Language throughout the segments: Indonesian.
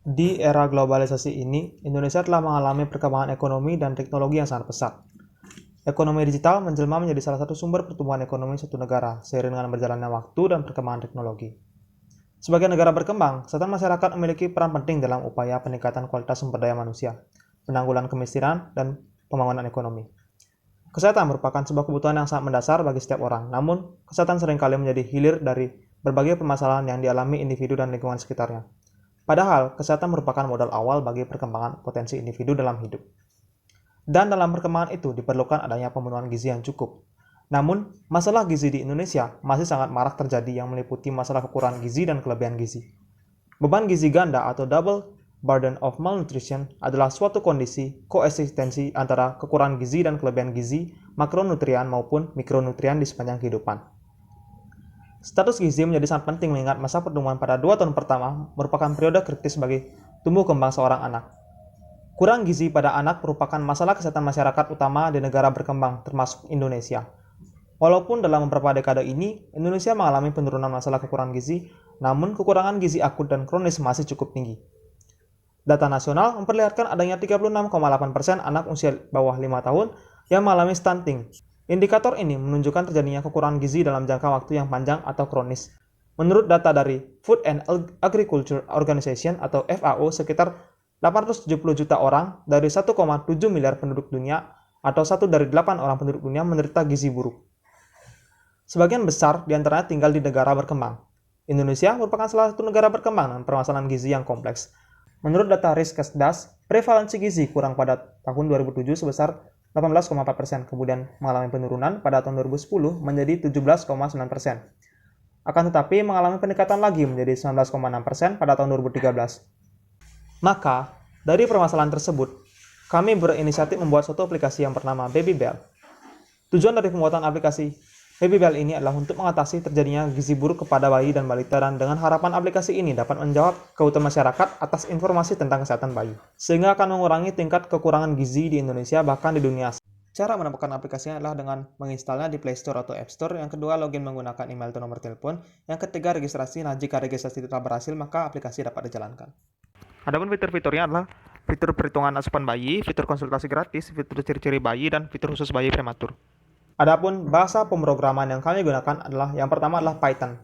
Di era globalisasi ini, Indonesia telah mengalami perkembangan ekonomi dan teknologi yang sangat pesat. Ekonomi digital menjelma menjadi salah satu sumber pertumbuhan ekonomi suatu negara, seiring dengan berjalannya waktu dan perkembangan teknologi. Sebagai negara berkembang, kesehatan masyarakat memiliki peran penting dalam upaya peningkatan kualitas sumber daya manusia, penanggulangan kemiskinan, dan pembangunan ekonomi. Kesehatan merupakan sebuah kebutuhan yang sangat mendasar bagi setiap orang, namun kesehatan seringkali menjadi hilir dari berbagai permasalahan yang dialami individu dan lingkungan sekitarnya. Padahal, kesehatan merupakan modal awal bagi perkembangan potensi individu dalam hidup. Dan dalam perkembangan itu diperlukan adanya pemenuhan gizi yang cukup. Namun, masalah gizi di Indonesia masih sangat marak terjadi yang meliputi masalah kekurangan gizi dan kelebihan gizi. Beban gizi ganda atau double burden of malnutrition adalah suatu kondisi koeksistensi antara kekurangan gizi dan kelebihan gizi, makronutrien maupun mikronutrien di sepanjang kehidupan. Status gizi menjadi sangat penting mengingat masa pertumbuhan pada 2 tahun pertama merupakan periode kritis bagi tumbuh kembang seorang anak. Kurang gizi pada anak merupakan masalah kesehatan masyarakat utama di negara berkembang, termasuk Indonesia. Walaupun dalam beberapa dekade ini, Indonesia mengalami penurunan masalah kekurangan gizi, namun kekurangan gizi akut dan kronis masih cukup tinggi. Data nasional memperlihatkan adanya 36,8% anak usia bawah 5 tahun yang mengalami stunting. Indikator ini menunjukkan terjadinya kekurangan gizi dalam jangka waktu yang panjang atau kronis. Menurut data dari Food and Agriculture Organization atau FAO, sekitar 870 juta orang dari 1,7 miliar penduduk dunia atau 1 dari 8 orang penduduk dunia menderita gizi buruk. Sebagian besar diantaranya tinggal di negara berkembang. Indonesia merupakan salah satu negara berkembang dengan permasalahan gizi yang kompleks. Menurut data Riskesdas, prevalensi gizi kurang pada tahun 2007 sebesar 18,4%, kemudian mengalami penurunan pada tahun 2010 menjadi 17,9%. Akan tetapi mengalami peningkatan lagi menjadi 19,6% pada tahun 2013. Maka, dari permasalahan tersebut, kami berinisiatif membuat suatu aplikasi yang bernama Babybel. Tujuan dari pembuatan aplikasi Babybel ini adalah untuk mengatasi terjadinya gizi buruk kepada bayi dan balita dan dengan harapan aplikasi ini dapat menjawab kebutuhan masyarakat atas informasi tentang kesehatan bayi, sehingga akan mengurangi tingkat kekurangan gizi di Indonesia bahkan di dunia. Cara menemukan aplikasinya adalah dengan menginstalnya di Play Store atau App Store. Yang kedua, login menggunakan email atau nomor telepon. Yang ketiga, registrasi. Nah, jika registrasi telah berhasil, maka aplikasi dapat dijalankan. Adapun fitur-fiturnya adalah fitur perhitungan asupan bayi, fitur konsultasi gratis, fitur ciri-ciri bayi, dan fitur khusus bayi prematur. Adapun bahasa pemrograman yang kami gunakan adalah yang pertama adalah Python.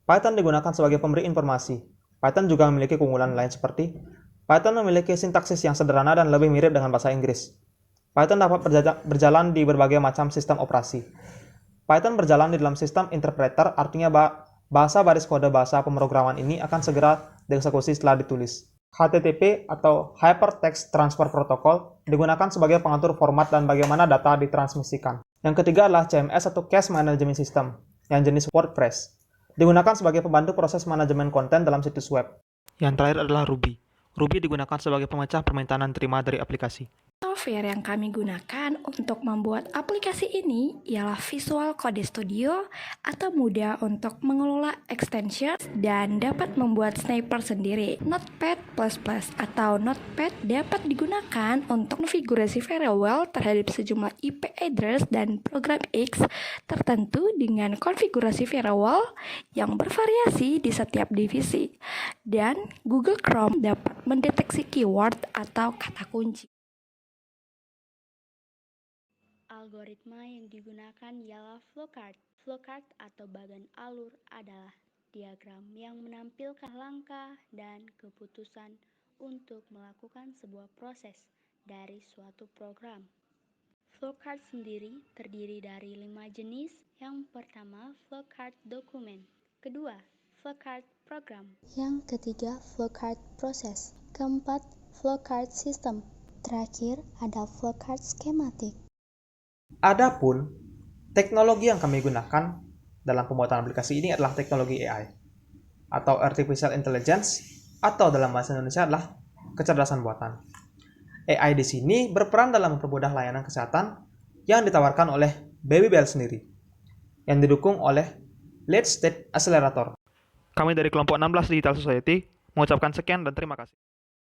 Python digunakan sebagai pemberi informasi. Python juga memiliki keunggulan lain seperti Python memiliki sintaksis yang sederhana dan lebih mirip dengan bahasa Inggris. Python dapat berjalan di berbagai macam sistem operasi. Python berjalan di dalam sistem interpreter, artinya bahasa baris kode bahasa pemrograman ini akan segera dieksekusi setelah ditulis. HTTP atau Hypertext Transfer Protocol digunakan sebagai pengatur format dan bagaimana data ditransmisikan. Yang ketiga adalah CMS atau Cache Management System yang jenis WordPress. Digunakan sebagai pembantu proses manajemen konten dalam situs web. Yang terakhir adalah Ruby. Ruby digunakan sebagai pemecah permintaan terima dari aplikasi. Software yang kami gunakan untuk membuat aplikasi ini ialah Visual Code Studio atau mudah untuk mengelola extension dan dapat membuat sniper sendiri. Notepad++ atau Notepad dapat digunakan untuk konfigurasi variabel terhadap sejumlah IP address dan program X tertentu dengan konfigurasi variabel yang bervariasi di setiap divisi. Dan Google Chrome dapat mendeteksi keyword atau kata kunci. Algoritma yang digunakan ialah flowchart. Flowchart atau bagan alur adalah diagram yang menampilkan langkah dan keputusan untuk melakukan sebuah proses dari suatu program. Flowchart sendiri terdiri dari 5 jenis. Yang pertama, flowchart dokumen. Kedua, flowchart program. Yang ketiga, flowchart proses. Keempat, flowchart system. Terakhir, ada flowchart skematik. Adapun teknologi yang kami gunakan dalam pembuatan aplikasi ini adalah teknologi AI atau Artificial Intelligence, atau dalam bahasa Indonesia adalah kecerdasan buatan. AI di sini berperan dalam mempermudah layanan kesehatan yang ditawarkan oleh Babybel sendiri, yang didukung oleh Lead State Accelerator. Kami dari kelompok 16 Digital Society mengucapkan sekian dan terima kasih.